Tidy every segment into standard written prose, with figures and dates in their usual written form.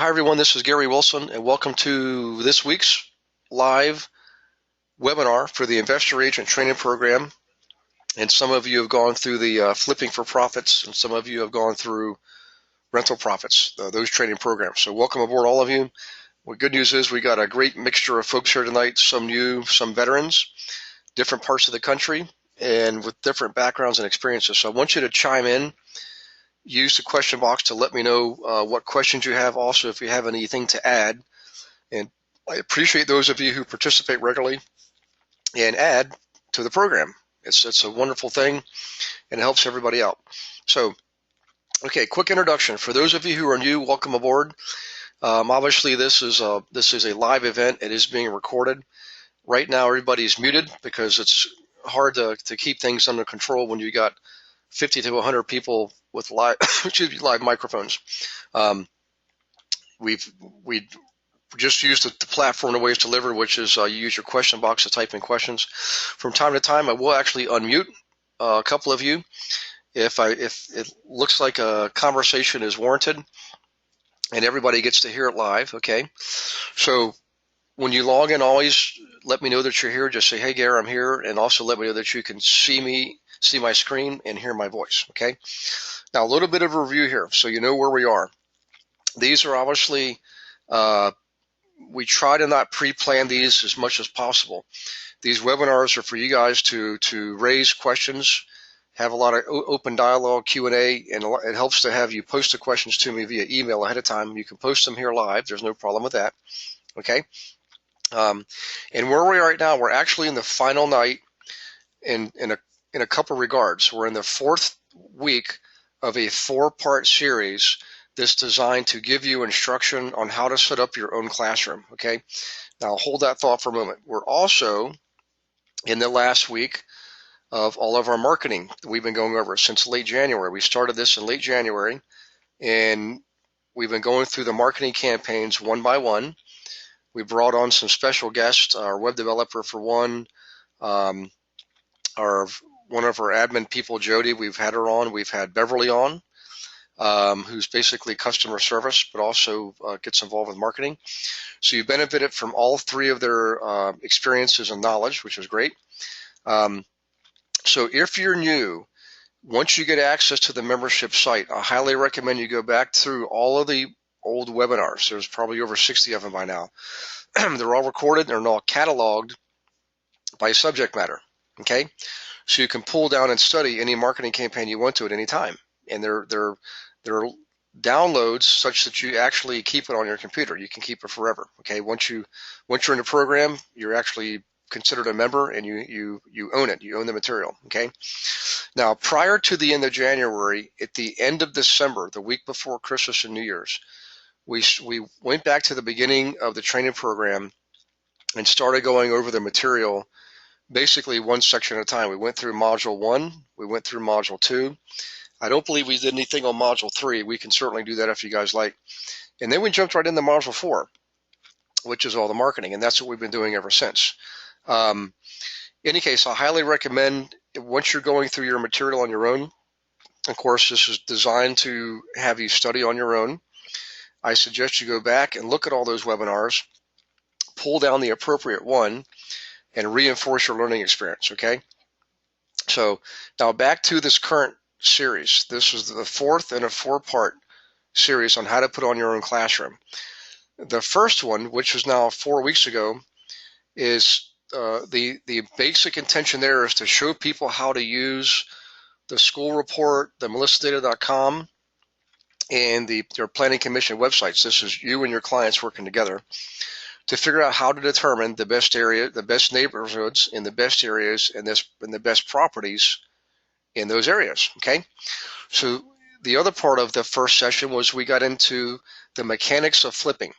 Hi, everyone. This is Gary Wilson, and welcome to this week's live webinar for the Investor Agent Training Program. And some of you have gone through the Flipping for Profits, and some of you have gone through Rental Profits, those training programs. So welcome aboard, all of you. Well, good news is we got a great mixture of folks here tonight, some new, some veterans, different parts of the country, and with different backgrounds and experiences. So I want you to chime in. Use the question box to let me know what questions you have. Also, if you have anything to add. And I appreciate those of you who participate regularly and add to the program. It's a wonderful thing, and it helps everybody out. So, okay, quick introduction. For those of you who are new, welcome aboard. Obviously, this is a live event. It is being recorded. Right now, everybody's muted because it's hard to keep things under control when you got 50 to 100 people with live live microphones. We just use the platform the way it's delivered, which is you use your question box to type in questions. From time to time, I will actually unmute a couple of you if it looks like a conversation is warranted and everybody gets to hear it live. Okay, so when you log in, always let me know that you're here. Just say, "Hey, Gary, I'm here," and also let me know that you can see my screen, and hear my voice. Okay. Now, a little bit of a review here, so you know where we are. These are obviously. We try to not pre-plan these as much as possible. These webinars are for you guys to raise questions, have a lot of open dialogue, Q&A, and it helps to have you post the questions to me via email ahead of time. You can post them here live. There's no problem with that. Okay. And where we are right now, we're actually in the final night in a couple regards. We're in the fourth week of a 4-part series that's designed to give you instruction on how to set up your own classroom. Okay, now hold that thought for a moment. We're also in the last week of all of our marketing that we've been going over since late January. We started this in late January, and we've been going through the marketing campaigns one by one. We brought on some special guests, our web developer for one, one of our admin people, Jody. We've had her on. We've had Beverly on. Who's basically customer service, but also gets involved with marketing. So you benefited from all 3 of their experiences and knowledge, which is great. So if you're new, once you get access to the membership site, I highly recommend you go back through all of the old webinars. There's probably over 60 of them by now. They're all recorded. They're all cataloged by subject matter. Okay, so you can pull down and study any marketing campaign you want to at any time, and they're downloads such that you actually keep it on your computer. You can keep it forever. Okay, once you're in the program, you're actually considered a member, and you own it. You own the material. Okay. Now, prior to the end of January, at the end of December, the week before Christmas and New Year's, we went back to the beginning of the training program and started going over the material, basically one section at a time. We went through Module 1. We went through Module 2. I don't believe we did anything on Module 3. We can certainly do that if you guys like. And then we jumped right into Module 4, which is all the marketing, and that's what we've been doing ever since. In any case, I highly recommend, once you're going through your material on your own, of course, this is designed to have you study on your own. I suggest you go back and look at all those webinars, pull down the appropriate one, and reinforce your learning experience, okay? So now back to this current series. This is the 4th in a 4-part series on how to put on your own classroom. The first one, which was now 4 weeks ago, is the basic intention there is to show people how to use the school report, the melissa-data.com, and their planning commission websites. This is you and your clients working together to figure out how to determine the best area, the best neighborhoods in the best areas, and the best properties in those areas. Okay, so the other part of the first session was we got into the mechanics of flipping.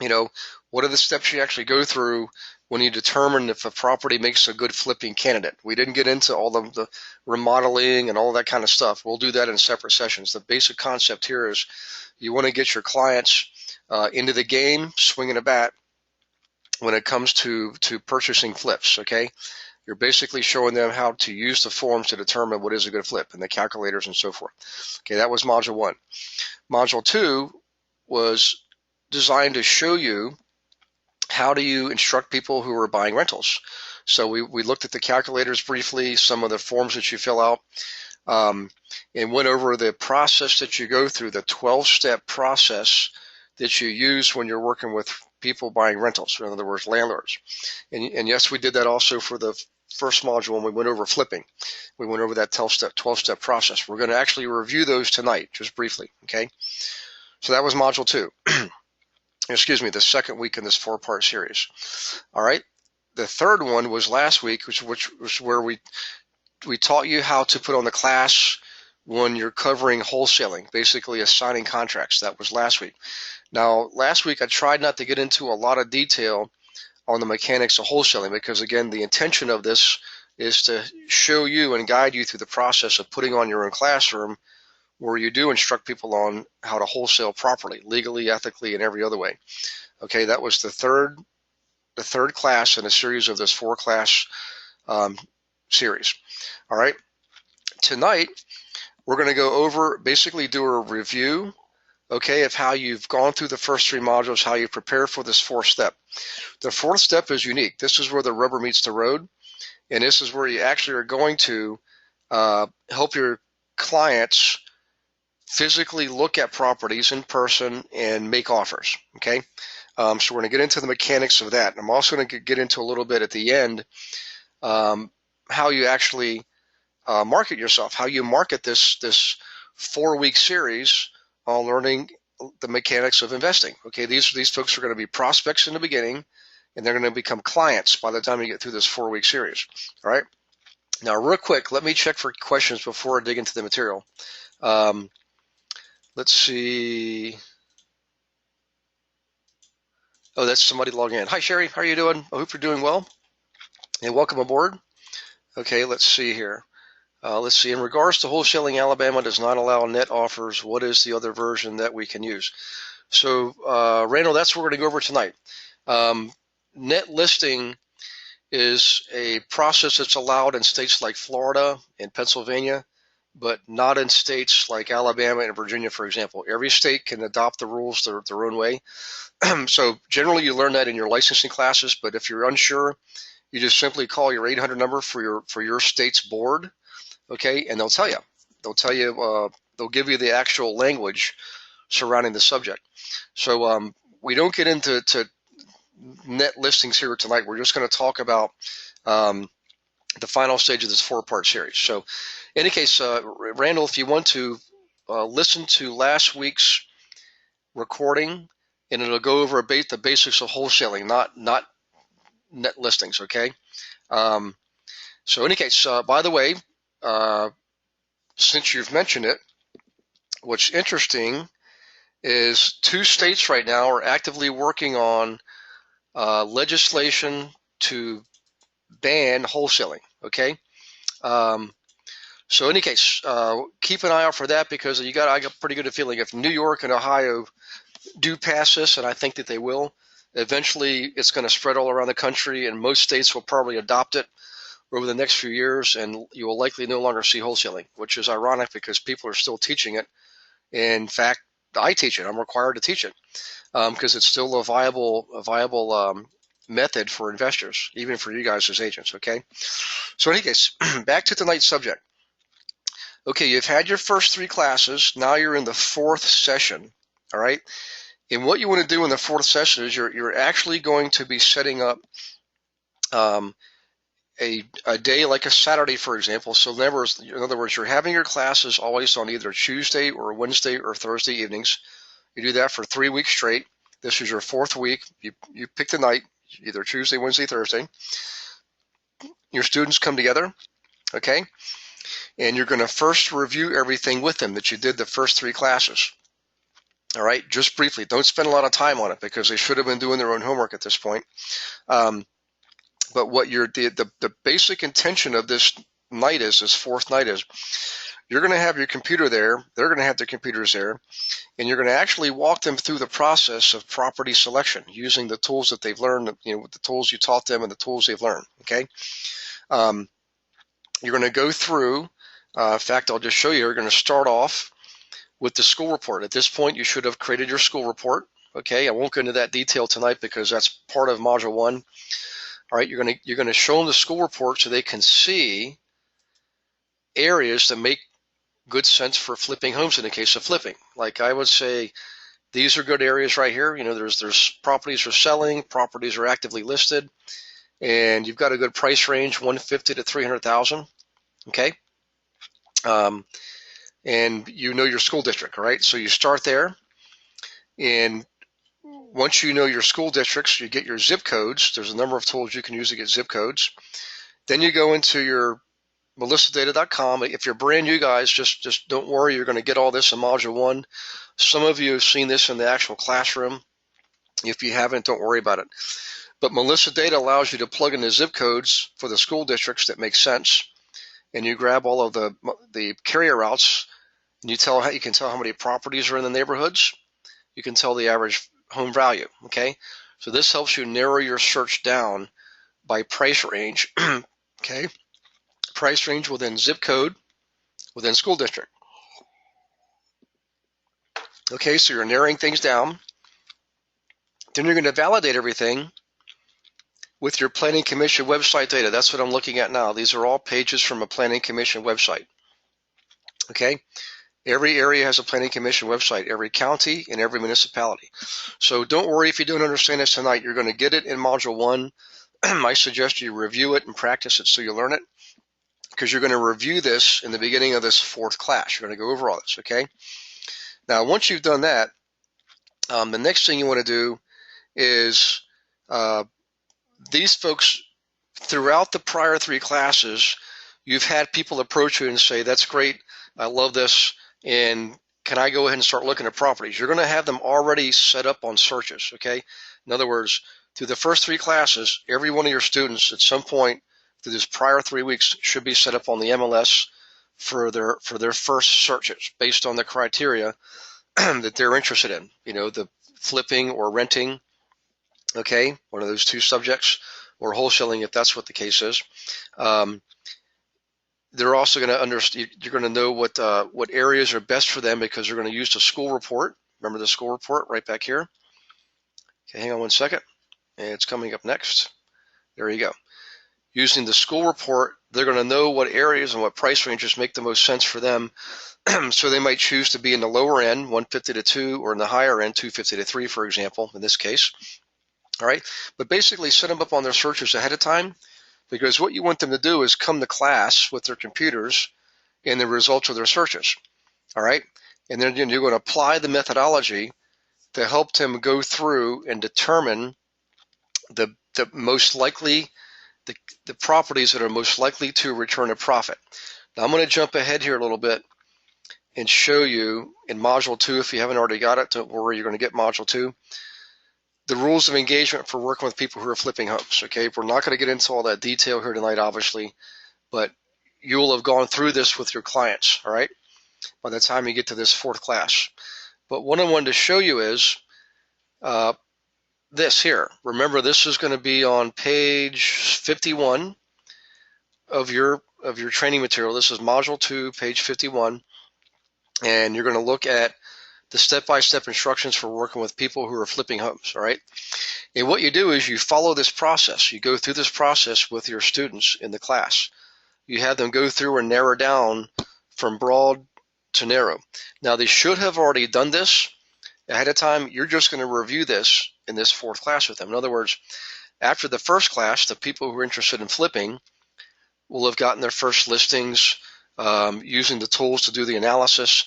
You know, what are the steps you actually go through when you determine if a property makes a good flipping candidate? We didn't get into all of the remodeling and all that kind of stuff. We'll do that in separate sessions. The basic concept here is you want to get your clients into the game, swinging a bat when it comes to purchasing flips. Okay. You're basically showing them how to use the forms to determine what is a good flip and the calculators and so forth. Okay, that was Module 1. Module 2 was designed to show you how do you instruct people who are buying rentals. So we looked at the calculators briefly, some of the forms that you fill out, and went over the process that you go through, the 12-step process that you use when you're working with people buying rentals, in other words, landlords. And yes, we did that also for the first module when we went over flipping. We went over that 12-step process. We're going to actually review those tonight, just briefly, okay? So that was module 2. Excuse me, the second week in this 4-part series. All right. The third one was last week, which was where we taught you how to put on the class when you're covering wholesaling, basically assigning contracts. That was last week. Now, last week I tried not to get into a lot of detail on the mechanics of wholesaling because, again, the intention of this is to show you and guide you through the process of putting on your own classroom where you do instruct people on how to wholesale properly, legally, ethically, and every other way. Okay, that was the third class in a series of this 4-class series. All right, tonight we're going to go over, basically do a review, okay, of how you've gone through the first 3 modules, how you prepare for this 4th step. The 4th step is unique. This is where the rubber meets the road, and this is where you actually are going to help your clients physically look at properties in person and make offers, okay? So we're going to get into the mechanics of that. I'm also going to get into a little bit at the end how you actually market yourself, how you market this 4-week series on learning the mechanics of investing. Okay, these folks are going to be prospects in the beginning, and they're going to become clients by the time you get through this 4-week series. All right. Now, real quick, let me check for questions before I dig into the material. Let's see. Oh, that's somebody logging in. Hi, Sherry. How are you doing? I hope you're doing well. And welcome aboard. Okay, let's see here. Let's see. In regards to wholesaling, Alabama does not allow net offers. What is the other version that we can use? So, Randall, that's what we're going to go over tonight. Net listing is a process that's allowed in states like Florida and Pennsylvania, but not in states like Alabama and Virginia, for example. Every state can adopt the rules their own way. So generally you learn that in your licensing classes, but if you're unsure, you just simply call your 800 number for your state's board, okay, and they'll tell you. They'll give you the actual language surrounding the subject. So we don't get into net listings here tonight. We're just going to talk about the final stage of this 4-part series. So in any case, Randall, if you want to listen to last week's recording, and it'll go over the basics of wholesaling, not net listings, okay? So in any case, by the way, since you've mentioned it, what's interesting is 2 states right now are actively working on legislation to ban wholesaling, okay? So in any case, keep an eye out for that because I got pretty good a feeling if New York and Ohio do pass this, and I think that they will, eventually it's going to spread all around the country, and most states will probably adopt it over the next few years, and you will likely no longer see wholesaling, which is ironic because people are still teaching it. In fact, I teach it. I'm required to teach it because it's still a viable method for investors, even for you guys as agents, okay? So in any case, back to tonight's subject. Okay, you've had your first 3 classes. Now you're in the 4th session, all right? And what you want to do in the 4th session is you're actually going to be setting up a day like a Saturday, for example. So in other words, you're having your classes always on either Tuesday or Wednesday or Thursday evenings. You do that for 3 weeks straight. This is your 4th week. You pick the night, either Tuesday, Wednesday, Thursday. Your students come together, okay? And you're going to first review everything with them that you did the first 3 classes. All right, just briefly. Don't spend a lot of time on it because they should have been doing their own homework at this point. But what the basic intention of this 4th night is, you're going to have your computer there. They're going to have their computers there, and you're going to actually walk them through the process of property selection using the tools that they've learned. The tools you taught them and the tools they've learned. Okay. You're going to go through. In fact, I'll just show you. You're going to start off with the school report. At this point, you should have created your school report. Okay, I won't go into that detail tonight because that's part of Module 1. All right, you're gonna show them the school report so they can see areas that make good sense for flipping homes in the case of flipping. Like I would say, these are good areas right here. You know, there's properties are selling, properties are actively listed, and you've got a good price range, 150 to 300,000. Okay, and you know your school district, all right? So you start there, and once you know your school districts, you get your zip codes. There's a number of tools you can use to get zip codes. Then you go into your melissadata.com. If you're brand new, guys, just don't worry. You're going to get all this in Module 1. Some of you have seen this in the actual classroom. If you haven't, don't worry about it. But Melissa Data allows you to plug in the zip codes for the school districts that make sense, and you grab all of the carrier routes, and you can tell how many properties are in the neighborhoods. You can tell the average home value. Okay, so this helps you narrow your search down by price range. Okay, price range within zip code, within school district. Okay, so you're narrowing things down. Then you're going to validate everything with your Planning Commission website data. That's what I'm looking at now. These are all pages from a Planning Commission website. Okay, every area has a Planning Commission website, every county and every municipality. So don't worry if you don't understand this tonight. You're going to get it in Module 1. I suggest you review it and practice it so you learn it, because you're going to review this in the beginning of this 4th class. You're going to go over all this, okay? Now, once you've done that, the next thing you want to do is these folks, throughout the prior 3 classes, you've had people approach you and say, that's great, I love this, and can I go ahead and start looking at properties? You're going to have them already set up on searches, okay? In other words, through the first 3 classes, every one of your students at some point through this prior 3 weeks should be set up on the MLS for their first searches based on the criteria that they're interested in. You know, the flipping or renting, okay, one of those 2 subjects, or wholesaling if that's what the case is. They're also going to understand. You're going to know what areas are best for them because you're going to use the school report. Remember the school report right back here. Okay, hang on one second. It's coming up next. There you go. Using the school report, they're going to know what areas and what price ranges make the most sense for them. So they might choose to be in the lower end, 150 to 2, or in the higher end, 250 to 3, for example, in this case. All right, but basically set them up on their searches ahead of time, because what you want them to do is come to class with their computers and the results of their searches. All right, and then you're going to apply the methodology to help them go through and determine the most likely, the properties that are most likely to return a profit. Now I'm going to jump ahead here a little bit and show you in Module 2, if you haven't already got it, don't worry, you're going to get Module 2, the rules of engagement for working with people who are flipping homes. Okay, we're not going to get into all that detail here tonight, obviously, but you will have gone through this with your clients, all right, by the time you get to this 4th class. But what I wanted to show you is this here. Remember, this is going to be on page 51 of your training material. This is Module 2, page 51, and you're going to look at the step-by-step instructions for working with people who are flipping homes, all right? And what you do is you follow this process. You go through this process with your students in the class. You have them go through and narrow down from broad to narrow. Now, they should have already done this ahead of time. You're just going to review this in this 4th class with them. In other words, after the 1st class, the people who are interested in flipping will have gotten their first listings using the tools to do the analysis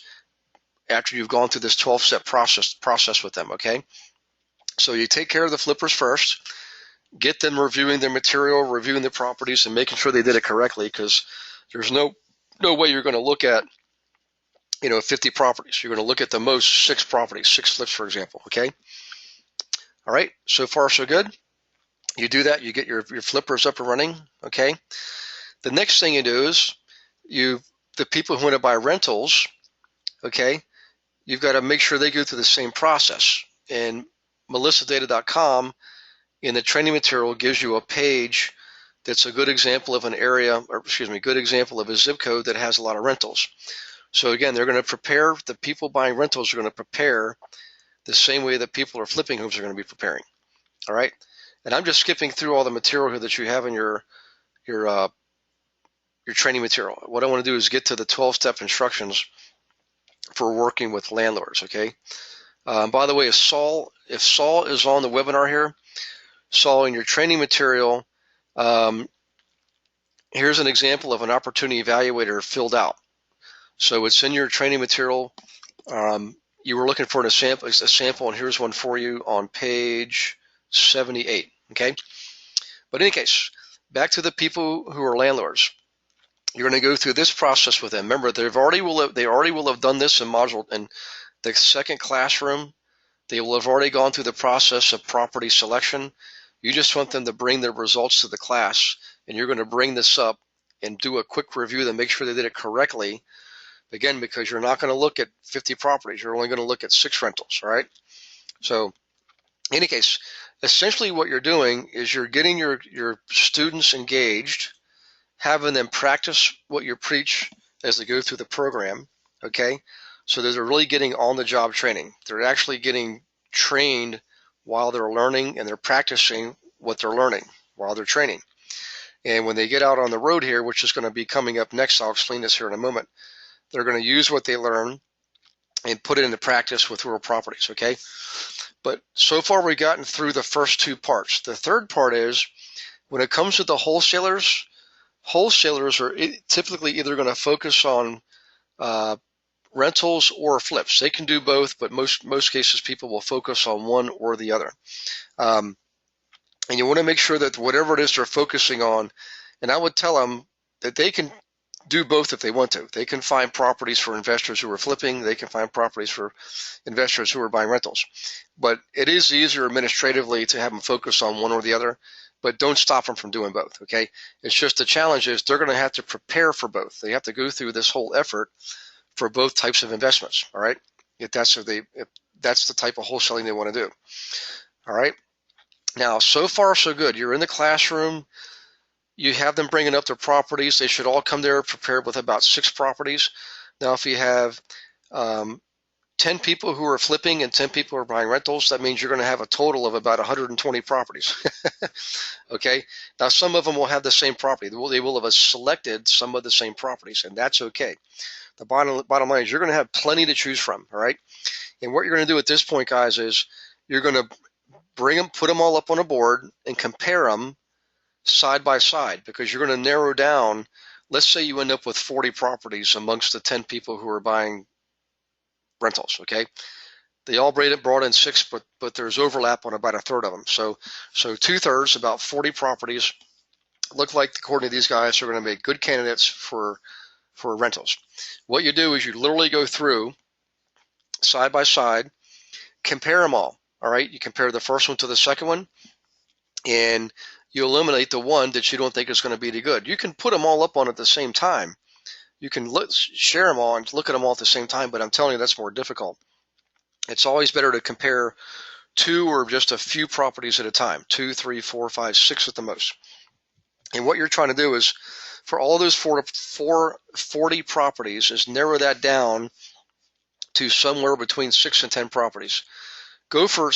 after you've gone through this 12-step process with them, okay? So you take care of the flippers first, get them reviewing their material, reviewing the properties, and making sure they did it correctly, because there's no way you're going to look at 50 properties. You're going to look at the most 6 properties, 6 flips, for example, okay? All right, so far so good. You do that, you get your flippers up and running, okay? The next thing you do is the people who want to buy rentals, okay, you've got to make sure they go through the same process. And melissadata.com in the training material gives you a page that's a good example of an area, or good example of a zip code that has a lot of rentals. So again, they're going to prepare, the people buying rentals are going to prepare the same way that people are flipping homes are going to be preparing. All right. And I'm just skipping through all the material here that you have in your training material. What I want to do is get to the 12-step instructions for working with landlords. Okay. By the way, if Saul is on the webinar here, Saul, in your training material, here's an example of an opportunity evaluator filled out. So it's in your training material. You were looking for a sample, and here's one for you on page 78. Okay. But in any case, back to the people who are landlords. You're going to go through this process with them. Remember, they already will have done this in the second classroom. They will have already gone through the process of property selection. You just want them to bring their results to the class, and you're going to bring this up and do a quick review to make sure they did it correctly. Again, because you're not going to look at 50 properties. You're only going to look at 6 rentals, all right? So in any case, essentially what you're doing is you're getting your students engaged, having them practice what you preach as they go through the program, okay? So they're really getting on-the-job training. They're actually getting trained while they're learning, and they're practicing what they're learning while they're training. And when they get out on the road here, which is going to be coming up next, I'll explain this here in a moment, they're going to use what they learn and put it into practice with real properties, okay? But so far we've gotten through the first 2 parts. The third part is, when it comes to the wholesalers are typically either going to focus on rentals or flips. They can do both, but most cases people will focus on one or the other. And you want to make sure that whatever it is they're focusing on, and I would tell them that they can do both if they want to. They can find properties for investors who are flipping. They can find properties for investors who are buying rentals. But it is easier administratively to have them focus on one or the other, but don't stop them from doing both, okay? It's just the challenge is they're going to have to prepare for both. They have to go through this whole effort for both types of investments, all right? If that's the type of wholesaling they want to do, all right? Now, so far so good. You're in the classroom. You have them bringing up their properties. They should all come there prepared with about 6 properties. Now, if you have 10 people who are flipping and 10 people who are buying rentals, that means you're going to have a total of about 120 properties. Okay? Now, some of them will have the same property. They will have selected some of the same properties, and that's okay. The bottom line is you're going to have plenty to choose from, all right? And what you're going to do at this point, guys, is you're going to put them all up on a board and compare them side by side, because you're going to narrow down. Let's say you end up with 40 properties amongst the 10 people who are buying rentals, okay? They all brought in 6, but there's overlap on about a third of them. So 2/3, about 40 properties, look like, according to these guys, are going to make good candidates for rentals. What you do is you literally go through side by side, compare them all right? You compare the first one to the second one, and you eliminate the one that you don't think is going to be any good. You can put them all up on at the same time. You can share them all and look at them all at the same time, but I'm telling you that's more difficult. It's always better to compare 2 or just a few properties at a time, 2, 3, 4, 5, 6 at the most. And what you're trying to do is, for all those 40 properties, is narrow that down to somewhere between 6 and 10 properties. Go for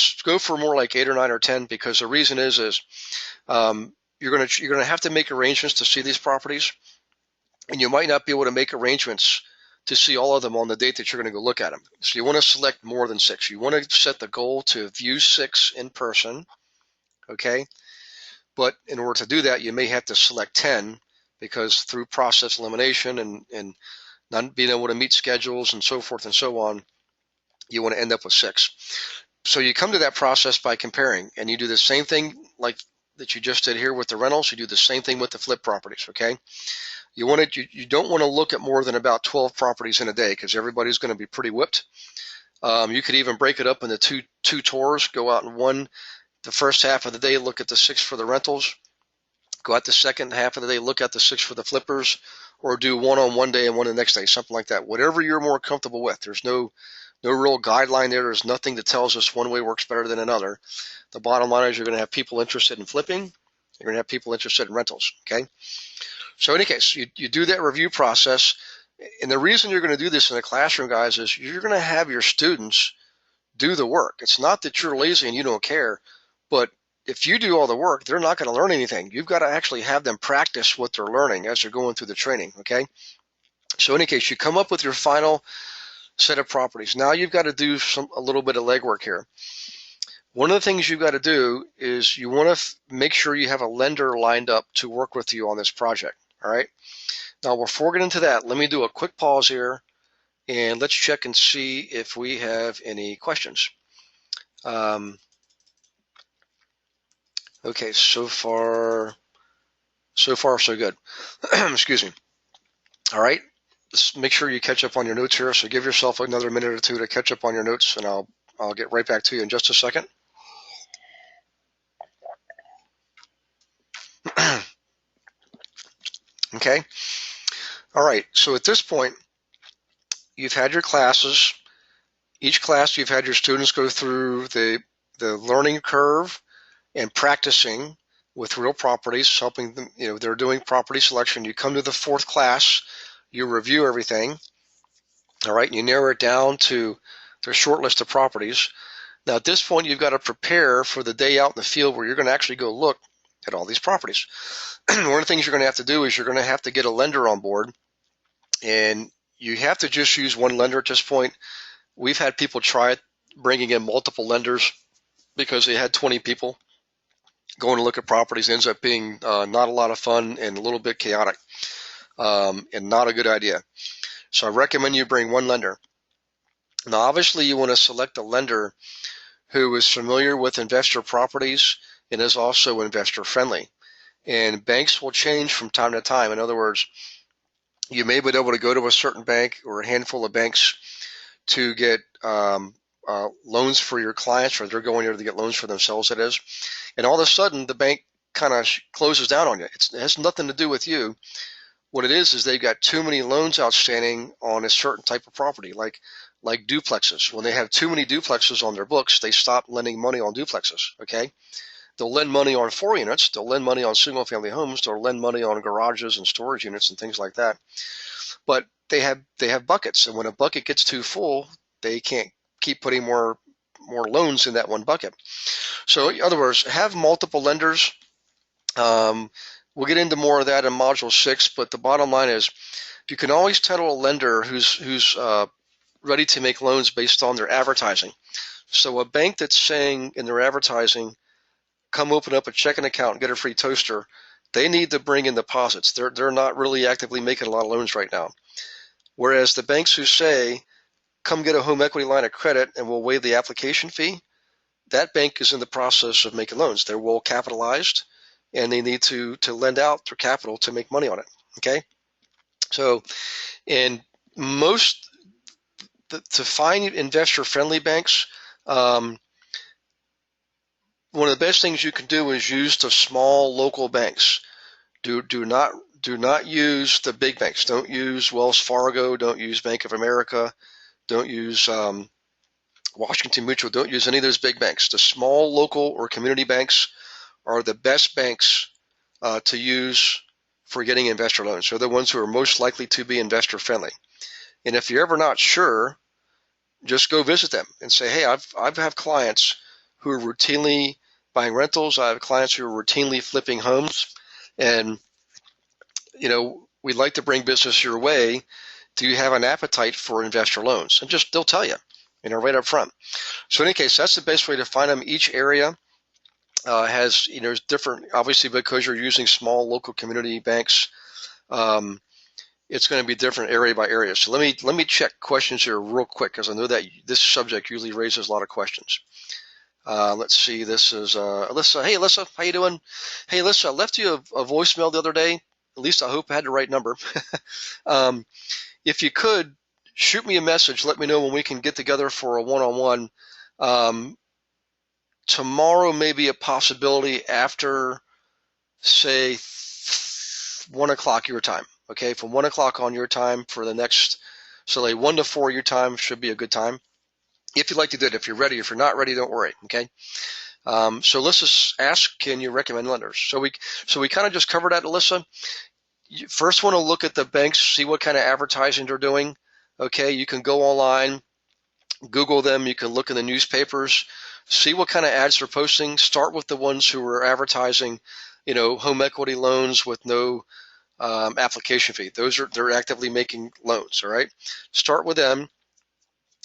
more like 8 or 9 or 10, because the reason is you're going to have to make arrangements to see these properties, and you might not be able to make arrangements to see all of them on the date that you're going to go look at them. So you want to select more than 6. You want to set the goal to view 6 in person, okay? But in order to do that, you may have to select 10, because through process elimination and not being able to meet schedules and so forth and so on, you want to end up with 6. So you come to that process by comparing, and you do the same thing like that you just did here with the rentals. You do the same thing with the flip properties, okay? You don't want to look at more than about 12 properties in a day, because everybody's going to be pretty whipped. You could even break it up into two tours. Go out in the first half of the day, look at the 6 for the rentals. Go out the second half of the day, look at the 6 for the flippers, or do one on one day and one the next day, something like that. Whatever you're more comfortable with. There's no real guideline there. There's nothing that tells us one way works better than another. The bottom line is you're going to have people interested in flipping. You're going to have people interested in rentals, okay? So in any case, you do that review process. And the reason you're going to do this in a classroom, guys, is you're going to have your students do the work. It's not that you're lazy and you don't care, but if you do all the work, they're not going to learn anything. You've got to actually have them practice what they're learning as they're going through the training, okay? So in any case, you come up with your final set of properties. Now you've got to do a little bit of legwork here. One of the things you've got to do is you want to make sure you have a lender lined up to work with you on this project, all right? Now, before we get into that, let me do a quick pause here, and let's check and see if we have any questions. Okay, so far so good. Excuse me. All right, let's make sure you catch up on your notes here. So give yourself another minute or two to catch up on your notes, and I'll get right back to you in just a second. Okay. All right. So at this point, you've had your classes. Each class, you've had your students go through the learning curve and practicing with real properties, helping them, they're doing property selection. You come to the fourth class, you review everything, all right, and you narrow it down to their short list of properties. Now, at this point, you've got to prepare for the day out in the field where you're going to actually go look at all these properties. One of the things you're going to have to do is you're going to have to get a lender on board, and you have to just use one lender at this point. We've had people try it, bringing in multiple lenders because they had 20 people going to look at properties. It ends up being not a lot of fun and a little bit chaotic, and not a good idea. So I recommend you bring one lender. Now, obviously, you want to select a lender who is familiar with investor properties and is also investor friendly. And banks will change from time to time. In other words, you may be able to go to a certain bank or a handful of banks to get loans for your clients, or they're going there to get loans for themselves, that is. And all of a sudden, the bank kind of closes down on you. It has nothing to do with you. What it is they've got too many loans outstanding on a certain type of property, like duplexes. When they have too many duplexes on their books, they stop lending money on duplexes, okay? They'll lend money on 4 units. They'll lend money on single-family homes. They'll lend money on garages and storage units and things like that. But they have buckets, and when a bucket gets too full, they can't keep putting more loans in that one bucket. So in other words, have multiple lenders. We'll get into more of that in Module 6, but the bottom line is you can always tell a lender who's ready to make loans based on their advertising. So a bank that's saying in their advertising, come open up a checking account and get a free toaster, they need to bring in deposits. They're not really actively making a lot of loans right now. Whereas the banks who say, come get a home equity line of credit and we'll waive the application fee, that bank is in the process of making loans. They're well capitalized, and they need to lend out their capital to make money on it, okay? So, and to find investor-friendly banks, one of the best things you can do is use the small local banks. Do not use the big banks. Don't use Wells Fargo. Don't use Bank of America. Don't use Washington Mutual. Don't use any of those big banks. The small local or community banks are the best banks to use for getting investor loans. They're the ones who are most likely to be investor friendly. And if you're ever not sure, just go visit them and say, hey, I have clients who are routinely buying rentals. I have clients who are routinely flipping homes, and we'd like to bring business your way. Do you have an appetite for investor loans? And they'll tell you, right up front. So in any case, that's the best way to find them. Each area has, different, obviously, because you're using small local community banks, it's going to be different area by area. So let me check questions here real quick, because I know that this subject usually raises a lot of questions. Let's see. This is Alyssa. Hey, Alyssa, how you doing? Hey, Alyssa, I left you a voicemail the other day. At least I hope I had the right number. If you could, shoot me a message. Let me know when we can get together for a one-on-one. Tomorrow may be a possibility after, say, 1 o'clock your time. Okay, from 1 o'clock on your time for the next, so like 1 to 4 your time should be a good time. If you'd like to do it, if you're ready. If you're not ready, don't worry. Okay. So let's just ask, can you recommend lenders? So we kind of just covered that, Alyssa. You first want to look at the banks, see what kind of advertising they're doing. Okay, you can go online, Google them, you can look in the newspapers, see what kind of ads they're posting. Start with the ones who are advertising, home equity loans with no application fee. They're actively making loans. All right, start with them.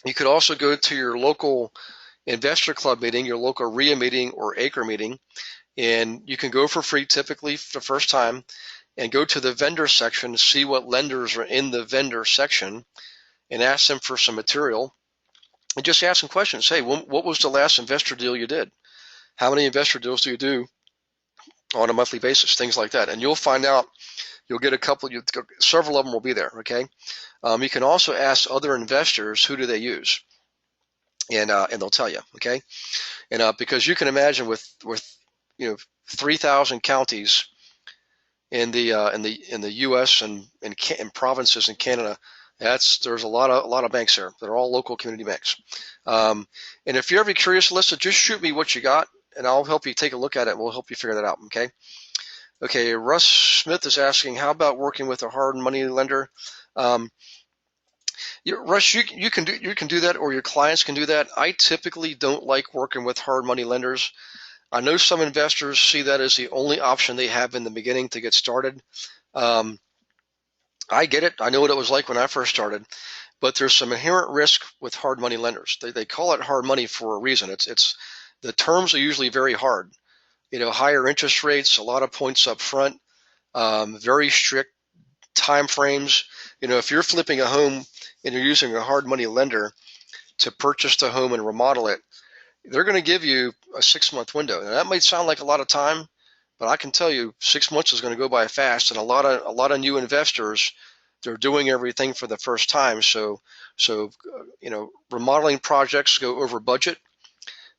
You could also go to your local investor club meeting, your local RIA meeting or ACRE meeting, and you can go for free typically for the first time and go to the vendor section to see what lenders are in the vendor section and ask them for some material and just ask them questions. Hey, what was the last investor deal you did? How many investor deals do you do on a monthly basis? Things like that. And you'll find out, you'll get several of them will be there. Okay. You can also ask other investors, who do they use? And they'll tell you. Okay. And because you can imagine with 3,000 counties in the U.S. and provinces in Canada, there's a lot of banks there. They're all local community banks. And if you're ever curious, Alyssa, just shoot me what you got, and I'll help you take a look at it. And we'll help you figure that out. Okay. Okay. Russ Smith is asking, how about working with a hard money lender? Russ, you can do that, or your clients can do that. I typically don't like working with hard money lenders. I know some investors see that as the only option they have in the beginning to get started. I get it. I know what it was like when I first started, but there's some inherent risk with hard money lenders. They call it hard money for a reason. It's the terms are usually very hard. Higher interest rates, a lot of points up front, very strict time frames. If you're flipping a home and you're using a hard money lender to purchase the home and remodel it, they're going to give you a 6-month window. Now, that might sound like a lot of time, but I can tell you 6 months is going to go by fast. And a lot of new investors, they're doing everything for the first time. So remodeling projects go over budget.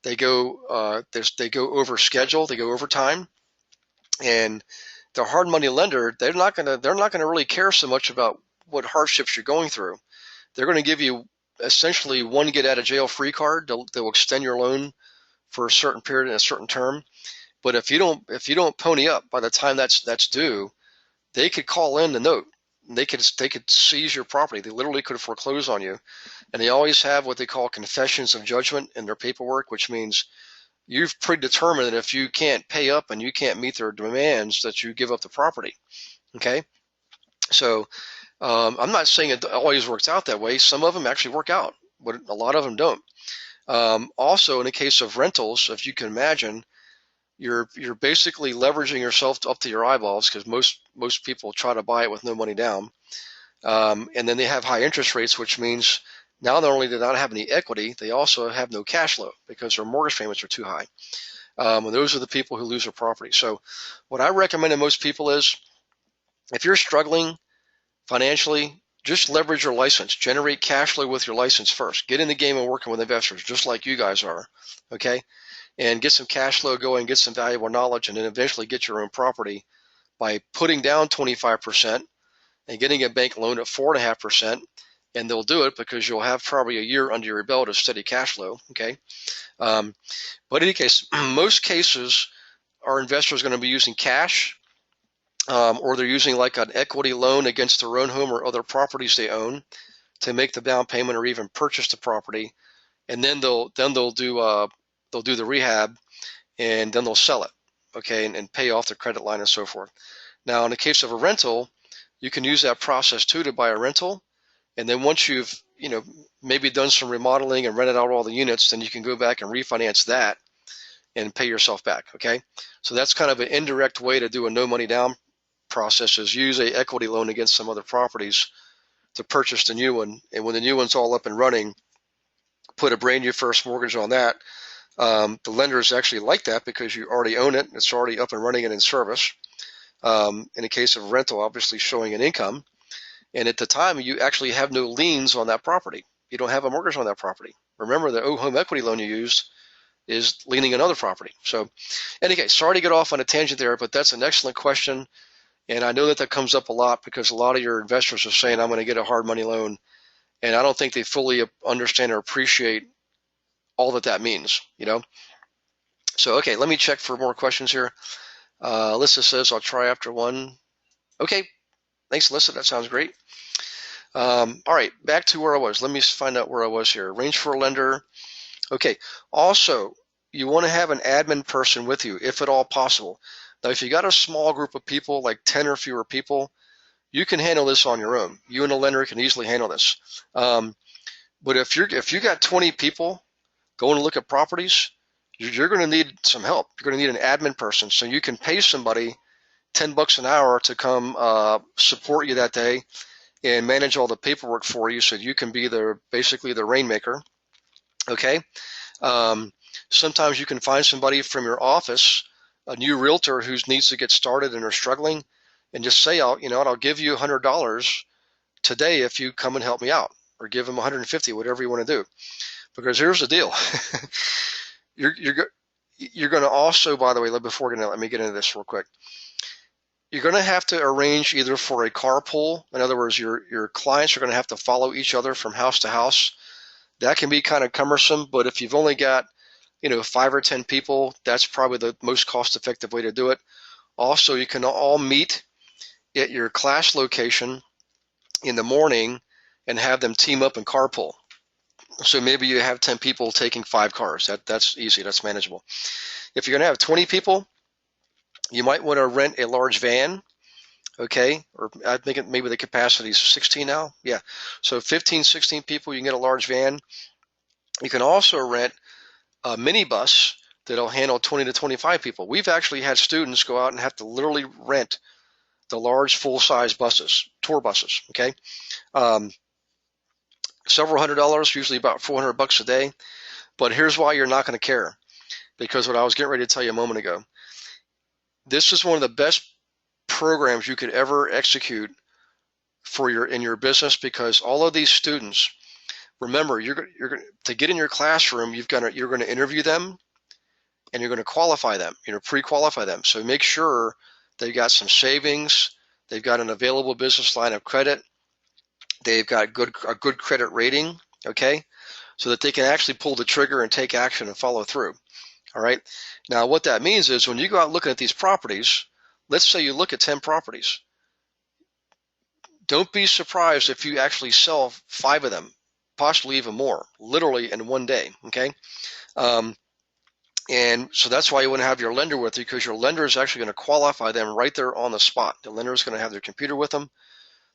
They go over schedule. They go over time. And the hard money lender, they're not going to really care so much about what hardships you're going through. They're going to give you essentially one get out of jail free card. They'll extend your loan for a certain period and a certain term. But if you don't pony up by the time that's due, they could call in the note. They could seize your property. They literally could foreclose on you. And they always have what they call confessions of judgment in their paperwork, which means you've predetermined that if you can't pay up and you can't meet their demands, that you give up the property. Okay, so I'm not saying it always works out that way. Some of them actually work out, but a lot of them don't. Also, in the case of rentals, if you can imagine, you're basically leveraging yourself up to your eyeballs, because most people try to buy it with no money down, and then they have high interest rates, which means now not only do they not have any equity, they also have no cash flow because their mortgage payments are too high. And those are the people who lose their property. So what I recommend to most people is, if you're struggling financially, just leverage your license. Generate cash flow with your license first. Get in the game and working with investors, just like you guys are, okay? And get some cash flow going, get some valuable knowledge, and then eventually get your own property by putting down 25% and getting a bank loan at 4.5%. And they'll do it because you'll have probably a year under your belt of steady cash flow, okay? But in any case, most cases, our investors are going to be using cash, or they're using like an equity loan against their own home or other properties they own to make the down payment or even purchase the property, and then they'll do the rehab, and then they'll sell it, okay, and pay off the credit line and so forth. Now, in the case of a rental, you can use that process too to buy a rental, and then once you've maybe done some remodeling and rented out all the units, then you can go back and refinance that and pay yourself back, okay? So that's kind of an indirect way to do a no money down process, is use a equity loan against some other properties to purchase the new one, and when the new one's all up and running, put a brand new first mortgage on that. The lenders actually like that because you already own it, it's already up and running and in service. In the case of rental, obviously showing an income, and at the time you actually have no liens on that property. You don't have a mortgage on that property. Remember, the home equity loan you used is leaning another property. So anyway, sorry to get off on a tangent there, but that's an excellent question. And I know that comes up a lot because a lot of your investors are saying, I'm going to get a hard money loan. And I don't think they fully understand or appreciate all that means, So, okay, let me check for more questions here. Alyssa says, I'll try after one. Okay, Thanks, Alyssa. That sounds great. All right, back to where I was. Let me find out where I was here. Arrange for a lender. Okay. Also, you want to have an admin person with you, if at all possible. Now, if you got a small group of people, like 10 or fewer people, you can handle this on your own. You and a lender can easily handle this. But if you got 20 people going to look at properties, you're going to need some help. You're going to need an admin person, so you can pay somebody $10 an hour to come support you that day and manage all the paperwork for you, so you can be basically the rainmaker. Okay. Sometimes you can find somebody from your office, a new realtor who needs to get started and are struggling, and just say, I'll give you $100 today if you come and help me out, or give them $150, whatever you want to do. Because here's the deal. You're going to also, by the way, before let me get into this real quick. You're going to have to arrange either for a carpool. In other words, your clients are going to have to follow each other from house to house. That can be kind of cumbersome, but if you've only got 5 or 10 people, that's probably the most cost-effective way to do it. Also, you can all meet at your class location in the morning and have them team up and carpool. So maybe you have 10 people taking 5 cars. That's easy. That's manageable. If you're going to have 20 people, you might want to rent a large van, okay? Or I think maybe the capacity is 16 now. Yeah. So 15, 16 people, you can get a large van. You can also rent a minibus that'll handle 20 to 25 people. We've actually had students go out and have to literally rent the large full-size buses, tour buses, okay? Several $100s, usually about $400 a day. But here's why you're not going to care, because what I was getting ready to tell you a moment ago, this is one of the best programs you could ever execute in your business, because all of these students, remember, you're to get in your classroom, you're going to interview them, and you're going to qualify them, pre-qualify them. So make sure they've got some savings, they've got an available business line of credit, they've got a good credit rating, okay, so that they can actually pull the trigger and take action and follow through. All right. Now, what that means is when you go out looking at these properties, let's say you look at 10 properties. Don't be surprised if you actually sell 5 of them, possibly even more, literally in one day, okay? And so that's why you want to have your lender with you, because your lender is actually going to qualify them right there on the spot. The lender is going to have their computer with them.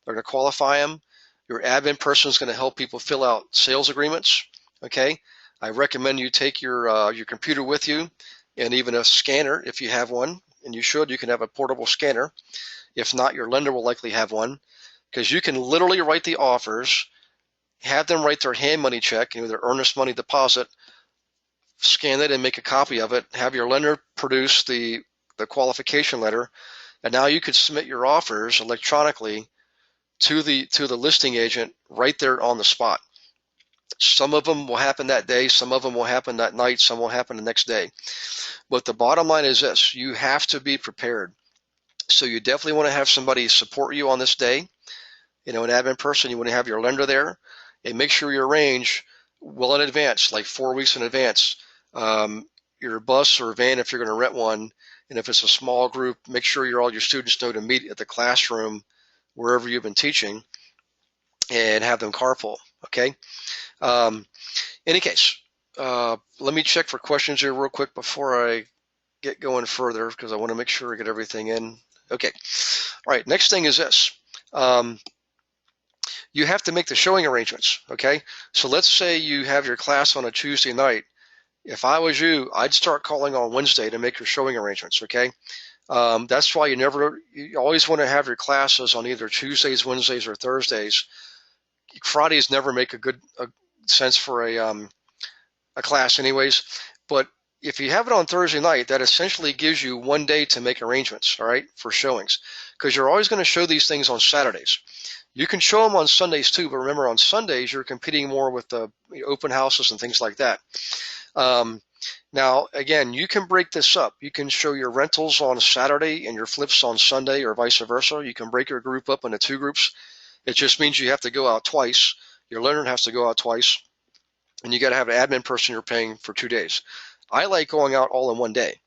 They're going to qualify them. Your admin person is going to help people fill out sales agreements, okay? I recommend you take your computer with you, and even a scanner if you have one, and you can have a portable scanner. If not, your lender will likely have one, because you can literally write the offers, have them write their hand money check, their earnest money deposit, scan it and make a copy of it, have your lender produce the qualification letter, and now you could submit your offers electronically to the listing agent right there on the spot. Some of them will happen that day, some of them will happen that night, some will happen the next day. But the bottom line is this: you have to be prepared. So you definitely want to have somebody support you on this day, an admin person. You want to have your lender there, and make sure you arrange well in advance, like 4 weeks in advance, your bus or van if you're going to rent one. And if it's a small group, make sure all your students know to meet at the classroom wherever you've been teaching, and have them carpool, okay? Any case, let me check for questions here real quick before I get going further, because I want to make sure I get everything in. Okay. All right. Next thing is this. You have to make the showing arrangements, okay? So let's say you have your class on a Tuesday night. If I was you, I'd start calling on Wednesday to make your showing arrangements, okay? That's why you always want to have your classes on either Tuesdays, Wednesdays, or Thursdays. Fridays never make a good sense for a class anyways. But if you have it on Thursday night, that essentially gives you one day to make arrangements, all right, for showings, because you're always going to show these things on Saturdays. You can show them on Sundays too, but remember, on Sundays you're competing more with the open houses and things like that. Now, again, you can break this up. You can show your rentals on Saturday and your flips on Sunday, or vice versa. You can break your group up into 2 groups. It just means you have to go out twice. Your lender has to go out twice, and you got to have an admin person you're paying for 2 days. I like going out all in one day.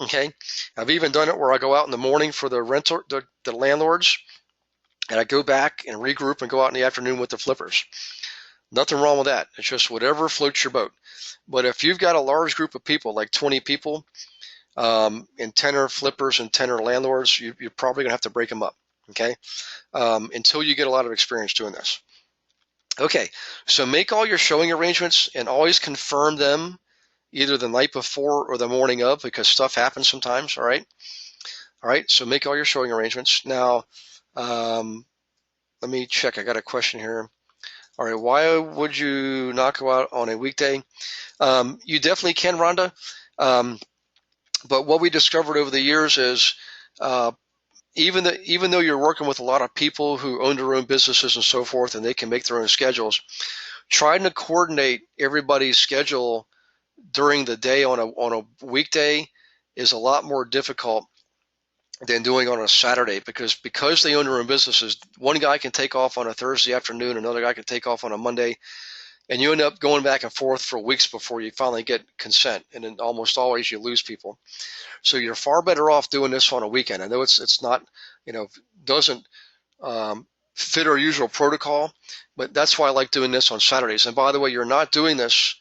Okay, I've even done it where I go out in the morning for the landlords, and I go back and regroup and go out in the afternoon with the flippers. Nothing wrong with that. It's just whatever floats your boat. But if you've got a large group of people, like 20 people, and 10 are flippers and 10 are landlords, you're probably going to have to break them up, okay, until you get a lot of experience doing this. Okay, so make all your showing arrangements and always confirm them either the night before or the morning of, because stuff happens sometimes, all right? All right, so make all your showing arrangements. Now, let me check. I got a question here. All right, why would you not go out on a weekday? You definitely can, Rhonda. But what we discovered over the years is even though you're working with a lot of people who own their own businesses and so forth, and they can make their own schedules, trying to coordinate everybody's schedule during the day on a weekday is a lot more difficult than doing on a Saturday, because they own their own businesses. One guy can take off on a Thursday afternoon, another guy can take off on a Monday, and you end up going back and forth for weeks before you finally get consent, and then almost always you lose people. So you're far better off doing this on a weekend. I know it's not, doesn't fit our usual protocol, but that's why I like doing this on Saturdays. And by the way, you're not doing this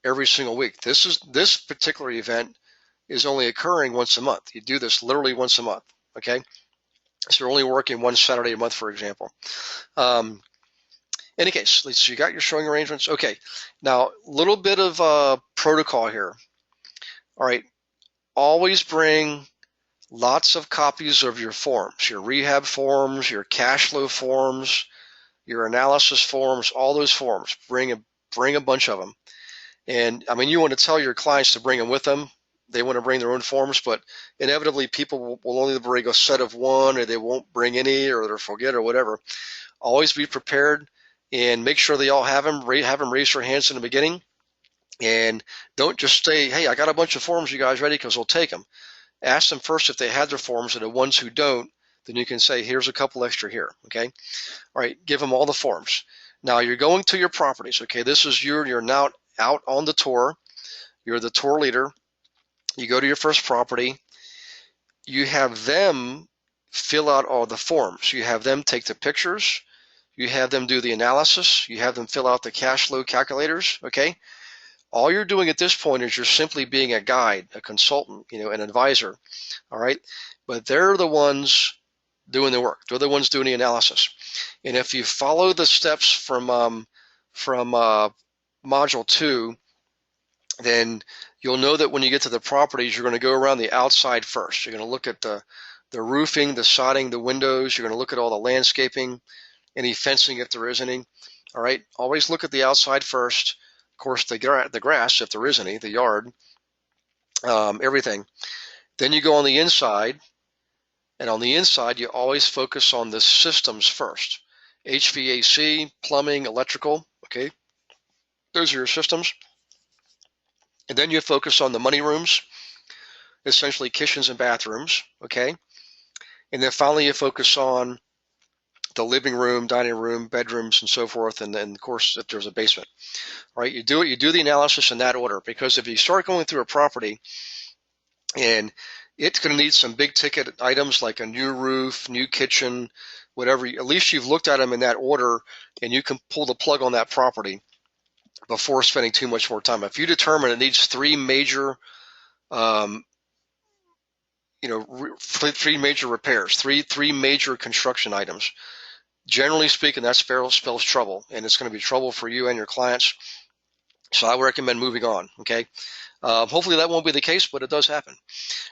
every single week. This particular event is only occurring once a month. You do this literally once a month, okay? So you're only working one Saturday a month, for example. Any case, so you got your showing arrangements. Okay, now a little bit of protocol here. All right, always bring lots of copies of your forms, your rehab forms, your cash flow forms, your analysis forms, all those forms. Bring a bunch of them. And I mean, you want to tell your clients to bring them with them. They want to bring their own forms, but inevitably people will only bring a set of one, or they won't bring any, or they'll forget, or whatever. Always be prepared and make sure they all have them. Have them raise their hands in the beginning, and don't just say, "Hey, I got a bunch of forms. You guys ready?" Because we'll take them. Ask them first if they had their forms, and the ones who don't, then you can say, "Here's a couple extra here." Okay. All right. Give them all the forms. Now you're going to your properties. Okay. This is you're now out on the tour. You're the tour leader. You go to your first property. You have them fill out all the forms. You have them take the pictures. You have them do the analysis. You have them fill out the cash flow calculators. Okay. All you're doing at this point is you're simply being a guide, a consultant, an advisor. All right. But they're the ones doing the work. They're the ones doing the analysis. And if you follow the steps from module 2, then you'll know that when you get to the properties, you're going to go around the outside first. You're going to look at the roofing, the siding, the windows. You're going to look at all the landscaping, any fencing if there is any. All right. Always look at the outside first. Of course, the grass, if there is any, the yard, everything. Then you go on the inside. And on the inside, you always focus on the systems first. HVAC, plumbing, electrical. Okay. Those are your systems. And then you focus on the money rooms, essentially kitchens and bathrooms, okay? And then finally you focus on the living room, dining room, bedrooms, and so forth, and then, of course, if there's a basement. All right, you do the analysis in that order, because if you start going through a property and it's going to need some big ticket items like a new roof, new kitchen, whatever, at least you've looked at them in that order and you can pull the plug on that property before spending too much more time. If you determine it needs three major repairs, three major construction items, generally speaking, that spells trouble, and it's going to be trouble for you and your clients. So I would recommend moving on. Okay. Hopefully that won't be the case, but it does happen.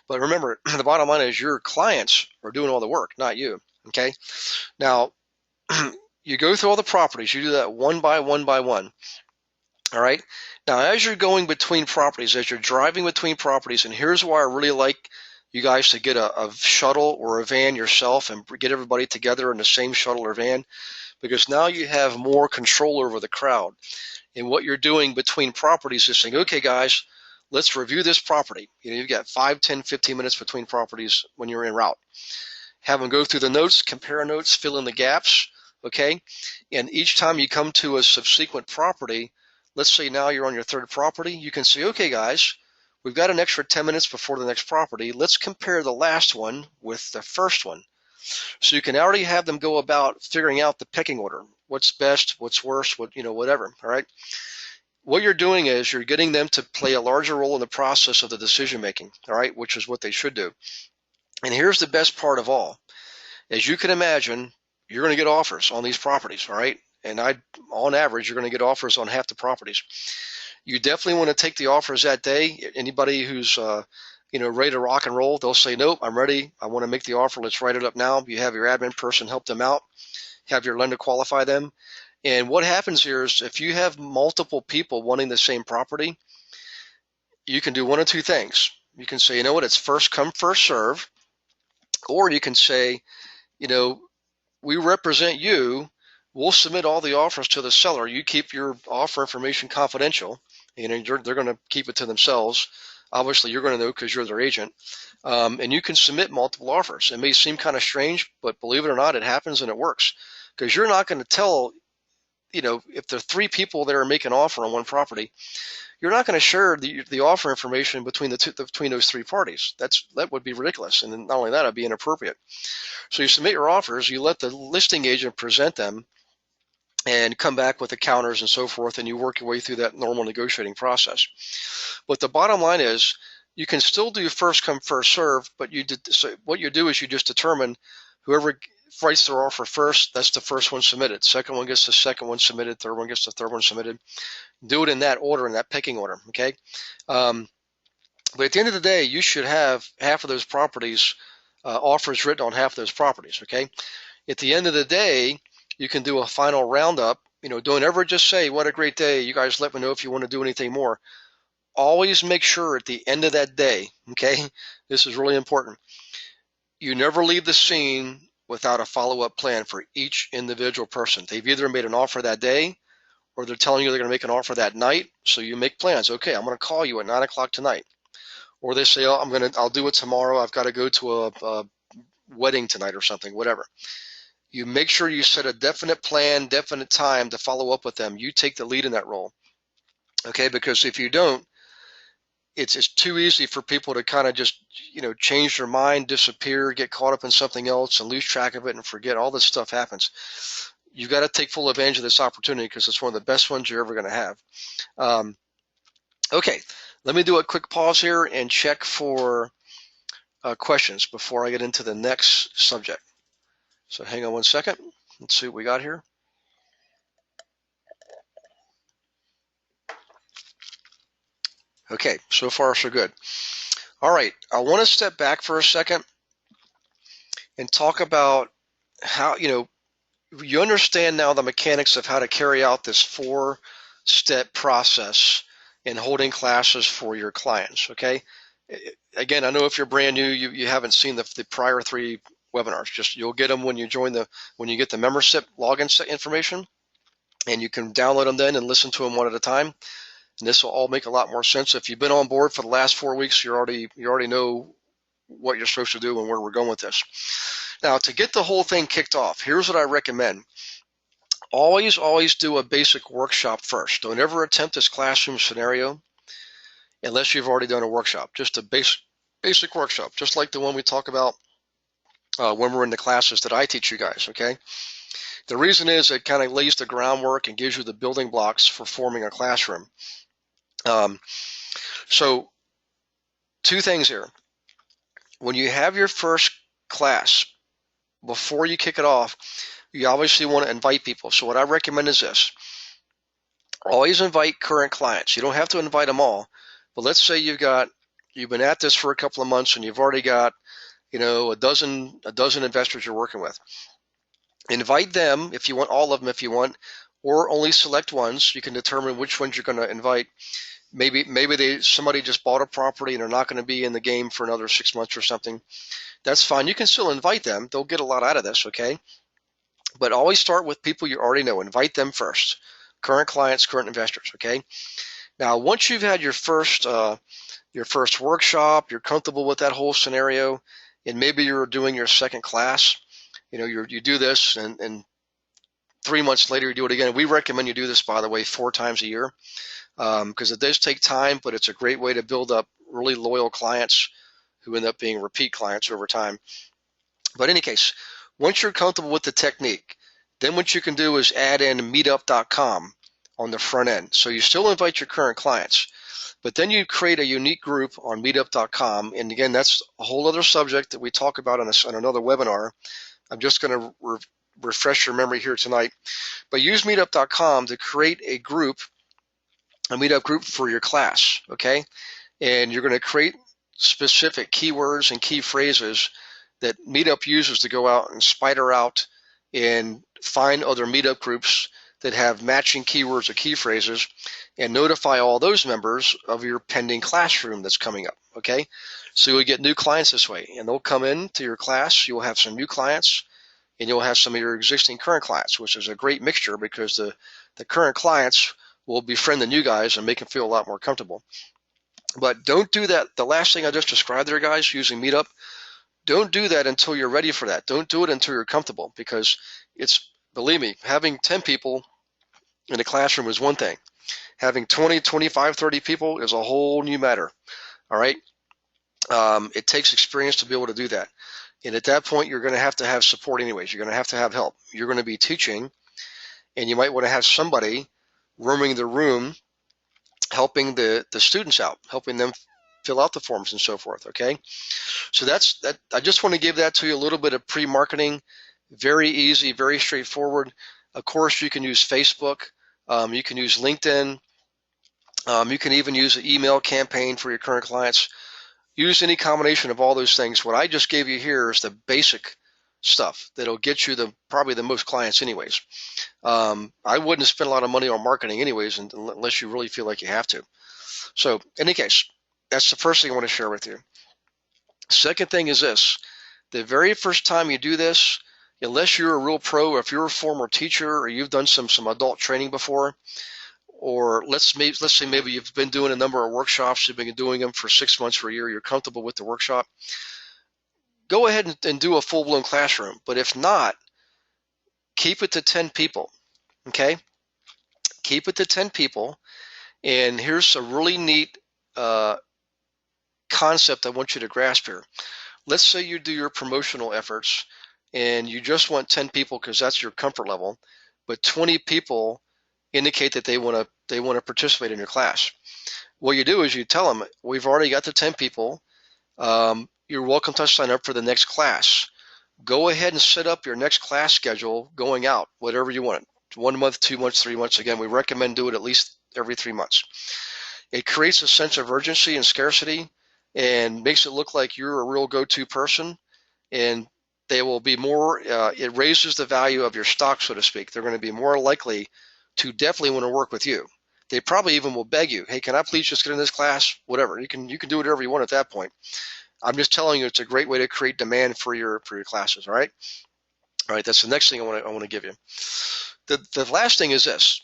But remember, the bottom line is your clients are doing all the work, not you. Okay. Now, you go through all the properties. You do that one by one by one. All right. Now, as you're going between properties, as you're driving between properties, and here's why I really like you guys to get a shuttle or a van yourself and get everybody together in the same shuttle or van, because now you have more control over the crowd. And what you're doing between properties is saying, okay, guys, let's review this property. You've got 5, 10, 15 minutes between properties when you're en route. Have them go through the notes, compare notes, fill in the gaps, okay? And each time you come to a subsequent property, let's say now you're on your third property, you can say, okay, guys, we've got an extra 10 minutes before the next property. Let's compare the last one with the first one. So you can already have them go about figuring out the pecking order. What's best, what's worse, whatever, all right? What you're doing is you're getting them to play a larger role in the process of the decision making, all right, which is what they should do. And here's the best part of all. As you can imagine, you're going to get offers on these properties, all right? And on average, you're going to get offers on half the properties. You definitely want to take the offers that day. Anybody who's ready to rock and roll, they'll say, nope, I'm ready. I want to make the offer. Let's write it up now. You have your admin person help them out, have your lender qualify them. And what happens here is if you have multiple people wanting the same property, you can do one of two things. You can say, you know what, it's first come, first serve. Or you can say, we represent you. We'll submit all the offers to the seller. You keep your offer information confidential. They're going to keep it to themselves. Obviously, you're going to know because you're their agent. And you can submit multiple offers. It may seem kind of strange, but believe it or not, it happens and it works. Because you're not going to tell, if there are three people that are making an offer on one property, you're not going to share the offer information between those three parties. That would be ridiculous. And not only that, it'd be inappropriate. So you submit your offers, you let the listing agent present them and come back with the counters and so forth, and you work your way through that normal negotiating process. But the bottom line is you can still do first come, first serve, but so what you do is you just determine whoever writes their offer first, that's the first one submitted. Second one gets the second one submitted. Third one gets the third one submitted. Do it in that order, in that pecking order, okay? But at the end of the day, you should have half of those properties, offers written on half of those properties, okay? At the end of the day, you can do a final roundup. Don't ever just say, what a great day. You guys let me know if you want to do anything more. Always make sure at the end of that day, okay? This is really important. You never leave the scene without a follow-up plan for each individual person. They've either made an offer that day or they're telling you they're going to make an offer that night. So you make plans. Okay, I'm going to call you at 9 o'clock tonight. Or they say, oh, I'll do it tomorrow. I've got to go to a wedding tonight or something, whatever. You make sure you set a definite plan, definite time to follow up with them. You take the lead in that role. Okay, because if you don't, it's too easy for people to kind of just, change their mind, disappear, get caught up in something else and lose track of it and forget. All this stuff happens. You've got to take full advantage of this opportunity because it's one of the best ones you're ever going to have. Okay, let me do a quick pause here and check for questions before I get into the next subject. So hang on one second. Let's see what we got here. Okay, so far so good. All right, I want to step back for a second and talk about how, you understand now the mechanics of how to carry out this 4-step process in holding classes for your clients, okay? Again, I know if you're brand new, you haven't seen the prior 3 webinars. Just you'll get them when you get the membership login information, and you can download them then and listen to them one at a time. And this will all make a lot more sense. If you've been on board for the last 4 weeks, you already know what you're supposed to do and where we're going with this. Now, to get the whole thing kicked off, here's what I recommend. Always do a basic workshop first. Don't ever attempt this classroom scenario unless you've already done a workshop. Just a basic workshop, just like the one we talk about when we're in the classes that I teach you guys, okay? The reason is it kind of lays the groundwork and gives you the building blocks for forming a classroom. So 2 things here. When you have your first class, before you kick it off, you obviously want to invite people. So what I recommend is this. Always invite current clients. You don't have to invite them all, but let's say you've been at this for a couple of months and you've already got, a dozen investors you're working with. Invite them if you want, all of them if you want, or only select ones. You can determine which ones you're going to invite. Maybe somebody just bought a property and they're not going to be in the game for another 6 months or something. That's fine. You can still invite them. They'll get a lot out of this, okay? But always start with people you already know. Invite them first. Current clients, current investors, okay? Now, once you've had your first workshop, you're comfortable with that whole scenario, and maybe you're doing your second class, you do this, and 3 months later you do it again. We recommend you do this, by the way, 4 times a year, because it does take time, but it's a great way to build up really loyal clients who end up being repeat clients over time. But in any case, once you're comfortable with the technique, then what you can do is add in meetup.com on the front end. So you still invite your current clients, but then you create a unique group on meetup.com. And again, that's a whole other subject that we talk about on another webinar. I'm just going to refresh your memory here tonight. But use meetup.com to create a meetup group for your class, okay? And you're going to create specific keywords and key phrases that Meetup uses to go out and spider out and find other Meetup groups that have matching keywords or key phrases, and notify all those members of your pending classroom that's coming up, okay? So you'll get new clients this way, and they'll come in to your class. You'll have some new clients, and you'll have some of your existing current clients, which is a great mixture because the current clients will befriend the new guys and make them feel a lot more comfortable. But don't do that. The last thing I just described there, guys, using Meetup, don't do that until you're ready for that. Don't do it until you're comfortable, because believe me, having 10 people in a classroom is one thing. Having 20, 25, 30 people is a whole new matter. All right. It takes experience to be able to do that. And at that point, you're going to have support anyways. You're going to have help. You're going to be teaching, and you might want to have somebody roaming the room, helping the students out, helping them fill out the forms and so forth, okay? So that's that. I just want to give that to you, a little bit of pre-marketing. Very easy, very straightforward. Of course, you can use Facebook. You can use LinkedIn. You can even use an email campaign for your current clients. Use any combination of all those things. What I just gave you here is the basic stuff that'll get you probably the most clients anyways. I wouldn't spend a lot of money on marketing anyways unless you really feel like you have to. So in any case, that's the first thing I want to share with you. Second thing is this. The very first time you do this, unless you're a real pro, if you're a former teacher or you've done some adult training before, or let's say maybe you've been doing a number of workshops, you've been doing them for 6 months or a year, you're comfortable with the workshop, go ahead and do a full-blown classroom. But if not, keep it to 10 people, okay? Keep it to 10 people. And here's a really neat concept I want you to grasp here. Let's say you do your promotional efforts and you just want 10 people because that's your comfort level, but 20 people indicate that they want to participate in your class. What you do is you tell them, we've already got the 10 people. You're welcome to sign up for the next class. Go ahead and set up your next class schedule going out, whatever you want. 1 month, 2 months, 3 months. Again, we recommend do it at least every 3 months. It creates a sense of urgency and scarcity and makes it look like you're a real go-to person, and they will be more, it raises the value of your stock, so to speak. They're going to be more likely to definitely want to work with you. They probably even will beg you, hey, can I please just get in this class? Whatever. You can do whatever you want at that point. I'm just telling you, it's a great way to create demand for your classes. All right. All right. That's the next thing I want to give you. The last thing is this.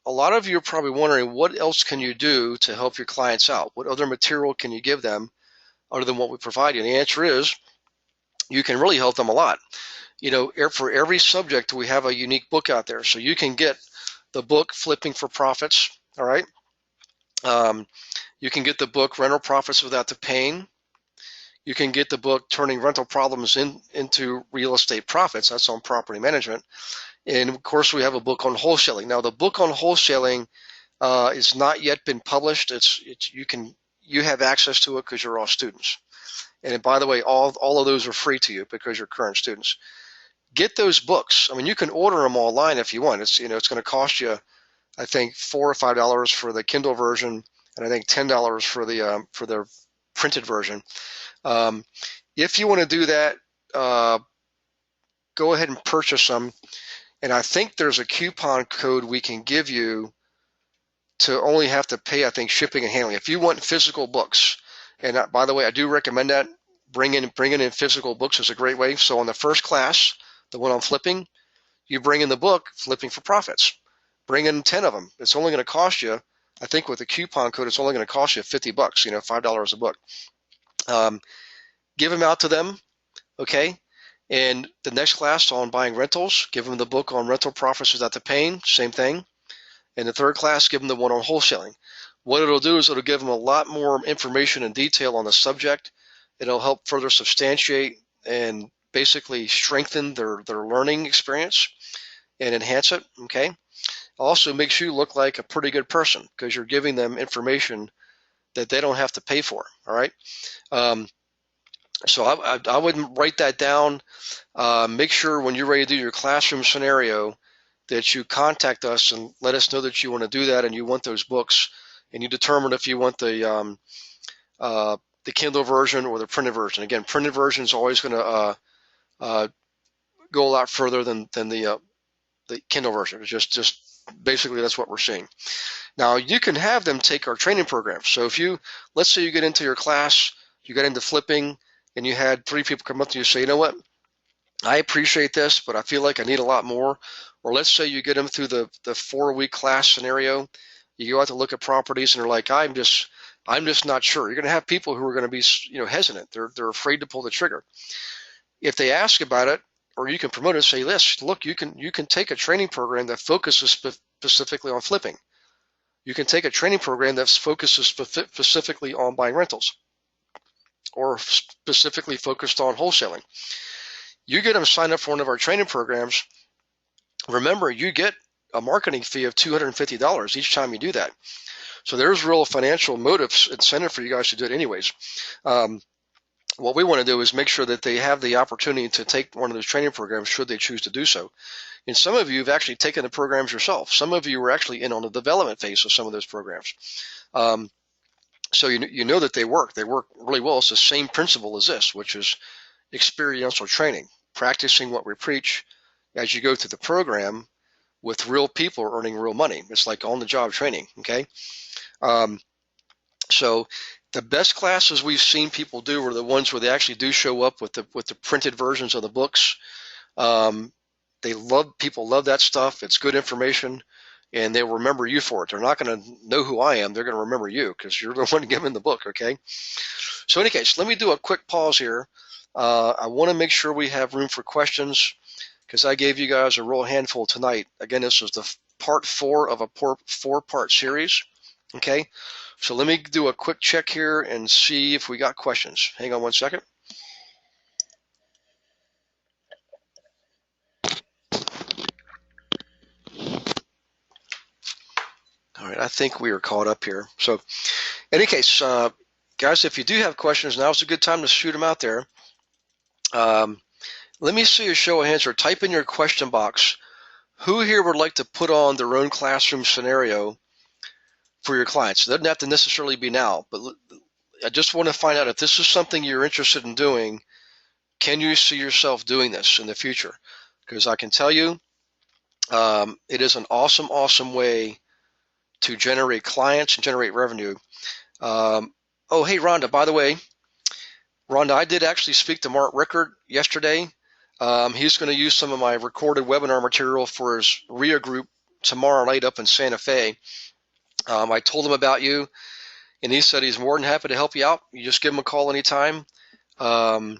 A lot of you are probably wondering, what else can you do to help your clients out? What other material can you give them other than what we provide you? And the answer is, you can really help them a lot. For every subject, we have a unique book out there. So you can get the book Flipping for Profits. All right. You can get the book Rental Profits Without the Pain. You can get the book Turning Rental Problems into Real Estate Profits. That's on property management. And of course, we have a book on wholesaling. Now, the book on wholesaling is not yet been published. You have access to it because you're all students. And by the way, all of those are free to you because you're current students. Get those books. I mean, you can order them online if you want. It's going to cost you, I think, $4 or $5 for the Kindle version, and I think $10 for the printed version. If you want to do that, go ahead and purchase them. And I think there's a coupon code we can give you to only have to pay, I think, shipping and handling. If you want physical books, and by the way, I do recommend that. Bringing in physical books is a great way. So on the first class, the one on flipping, you bring in the book, Flipping for Profits. Bring in 10 of them. It's only going to cost you, I think with the coupon code, it's only going to cost you $50, $5 a book. Give them out to them, okay? And the next class on buying rentals, give them the book on Rental Profits Without the Pain, same thing. And the third class, give them the one on wholesaling. What it'll do is it'll give them a lot more information and detail on the subject. It'll help further substantiate and basically strengthen their learning experience and enhance it. Okay. Also makes you look like a pretty good person because you're giving them information that they don't have to pay for. All right. So I wouldn't write that down. Make sure when you're ready to do your classroom scenario that you contact us and let us know that you want to do that and you want those books, and you determine if you want the Kindle version or the printed version. Again, printed version is always going to go a lot further than the Kindle version. It's just basically that's what we're seeing. Now you can have them take our training programs. So if let's say you get into your class, you get into flipping, and you had 3 people come up to you and say, you know what, I appreciate this, but I feel like I need a lot more. Or let's say you get them through the 4-week class scenario. You go out to look at properties and they're like, I'm just not sure. You're going to have people who are going to be, hesitant. They're afraid to pull the trigger. If they ask about it, or you can promote it, say, look, you can take a training program that focuses specifically on flipping. You can take a training program that focuses specifically on buying rentals, or specifically focused on wholesaling. You get them signed up for one of our training programs. Remember, you get a marketing fee of $250 each time you do that. So there's real financial incentive for you guys to do it anyways. What we want to do is make sure that they have the opportunity to take one of those training programs should they choose to do so. And some of you have actually taken the programs yourself. Some of you were actually in on the development phase of some of those programs. So you know that they work. They work really well. It's the same principle as this, which is experiential training, practicing what we preach as you go through the program with real people earning real money. It's like on-the-job training, okay? So the best classes we've seen people do are the ones where they actually do show up with the printed versions of the books. People love that stuff. It's good information, and they'll remember you for it. They're not going to know who I am. They're going to remember you because you're the one giving the book, okay? So in any case, let me do a quick pause here. I want to make sure we have room for questions because I gave you guys a real handful tonight. Again, this is the part 4 of a 4-part series, okay? So let me do a quick check here and see if we got questions. Hang on one second. All right, I think we are caught up here. So in any case, guys, if you do have questions, now's a good time to shoot them out there. Let me see a show of hands or type in your question box. Who here would like to put on their own classroom scenario for your clients? It doesn't have to necessarily be now, but I just want to find out if this is something you're interested in doing. Can you see yourself doing this in the future? Because I can tell you, it is an awesome, awesome way to generate clients and generate revenue. Oh, hey, Rhonda, by the way, Rhonda, I did actually speak to Mark Rickard yesterday. He's going to use some of my recorded webinar material for his RIA group tomorrow night up in Santa Fe. I told him about you, and he said he's more than happy to help you out. You just give him a call anytime. I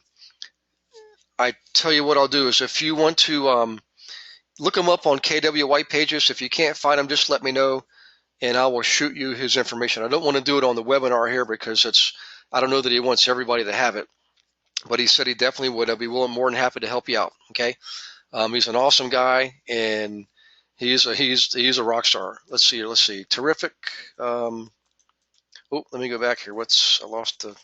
tell you what I'll do is if you want to look him up on KW White Pages. If you can't find him, just let me know, and I will shoot you his information. I don't want to do it on the webinar here because I don't know that he wants everybody to have it. But he said he definitely would. I'd be more than happy to help you out. Okay, he's an awesome guy, and he's a rock star. Let's see. Terrific. Let me go back here. I lost the.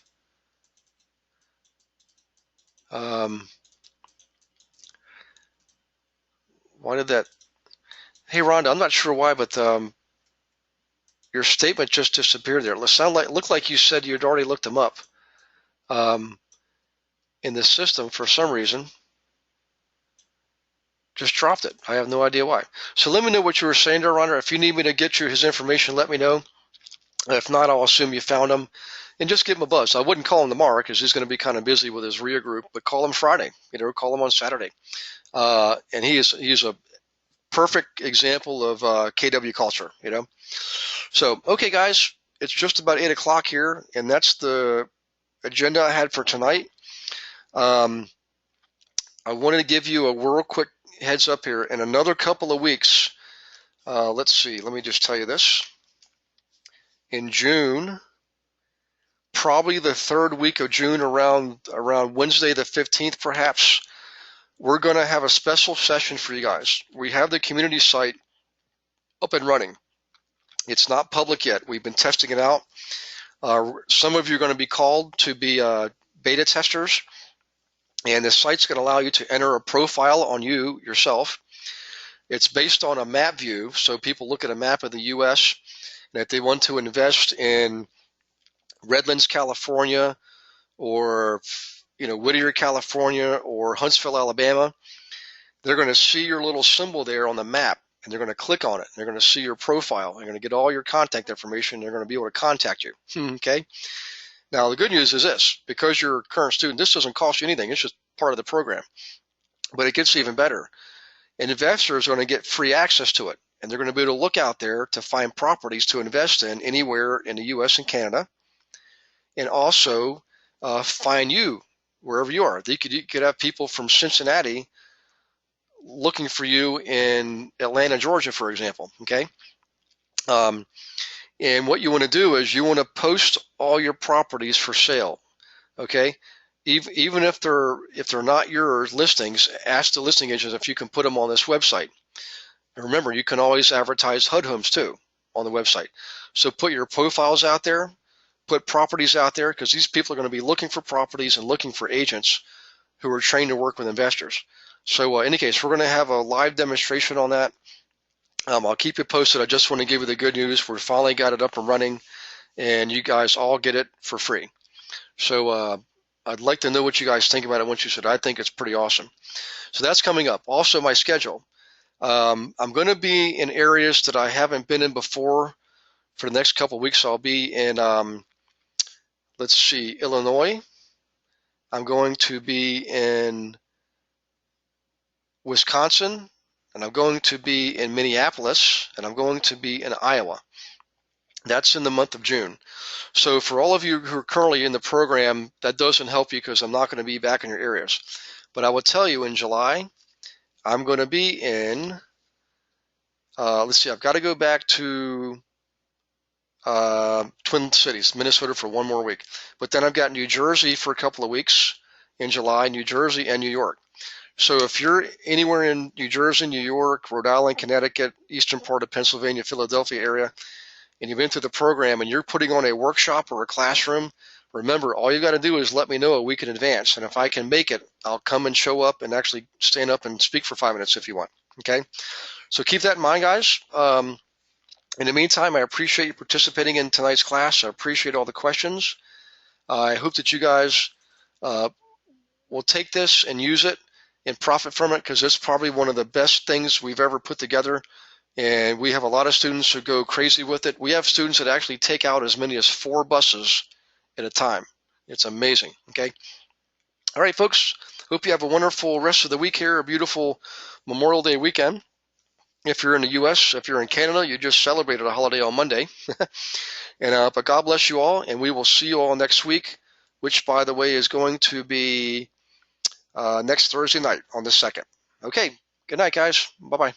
Why did that? Hey, Rhonda, I'm not sure why, but your statement just disappeared there. It looked like you said you'd already looked them up. In the system for some reason just dropped it. I have no idea why. So let me know what you were saying there, Rhonda. If you need me to get you his information, let me know. If not, I'll assume you found him and just give him a buzz. I wouldn't call him tomorrow because he's going to be kind of busy with his RIA group, but call him Friday, call him on Saturday. And he's a perfect example of KW culture, So, okay, guys, it's just about 8 o'clock here, and that's the agenda I had for tonight. I wanted to give you a real quick heads up here. In another couple of weeks, let's see, let me just tell you this. In June, probably the third week of June, around Wednesday the 15th perhaps, we're going to have a special session for you guys. We have the community site up and running. It's not public yet. We've been testing it out. Some of you are going to be called to be beta testers, and the site's going to allow you to enter a profile on you yourself. It's based on a map view, so people look at a map of the U.S., and if they want to invest in Redlands, California, or Whittier, California, or Huntsville, Alabama, they're going to see your little symbol there on the map, and they're going to click on it. They're going to see your profile. They're going to get all your contact information. They're going to be able to contact you. Okay. Now, the good news is this: because you're a current student, this doesn't cost you anything. It's just part of the program. But it gets even better. Investors are going to get free access to it, and they're going to be able to look out there to find properties to invest in anywhere in the U.S. and Canada, and also find you wherever you are. You could have people from Cincinnati looking for you in Atlanta, Georgia, for example. Okay. And what you want to do is you want to post all your properties for sale. Okay. Even if they're not your listings, ask the listing agents if you can put them on this website. And remember, you can always advertise HUD homes too on the website. So put your profiles out there, put properties out there, because these people are going to be looking for properties and looking for agents who are trained to work with investors. So in any case, we're going to have a live demonstration on that. I'll keep you posted. I just want to give you the good news. We finally got it up and running, and you guys all get it for free. So I'd like to know what you guys think about it once you said. I think it's pretty awesome. So that's coming up. Also, my schedule. I'm going to be in areas that I haven't been in before for the next couple of weeks. I'll be in, let's see, Illinois. I'm going to be in Wisconsin, and I'm going to be in Minneapolis, and I'm going to be in Iowa. That's in the month of June. So for all of you who are currently in the program, that doesn't help you because I'm not going to be back in your areas. But I will tell you, in July, I'm going to be in, let's see, I've got to go back to Twin Cities, Minnesota, for one more week. But then I've got New Jersey for a couple of weeks in July, New Jersey and New York. So if you're anywhere in New Jersey, New York, Rhode Island, Connecticut, eastern part of Pennsylvania, Philadelphia area, and you've been through the program and you're putting on a workshop or a classroom, remember, all you got to do is let me know a week in advance. And if I can make it, I'll come and show up and actually stand up and speak for 5 minutes if you want. Okay? So keep that in mind, guys. In the meantime, I appreciate you participating in tonight's class. I appreciate all the questions. I hope that you guys will take this and use it and profit from it, because it's probably one of the best things we've ever put together. And we have a lot of students who go crazy with it. We have students that actually take out as many as 4 buses at a time. It's amazing. Okay. All right, folks. Hope you have a wonderful rest of the week here, a beautiful Memorial Day weekend. If you're in the U.S., if you're in Canada, you just celebrated a holiday on Monday. And but God bless you all, and we will see you all next week, which, by the way, is going to be next Thursday night on the 2nd. Okay. Good night, guys. Bye-bye.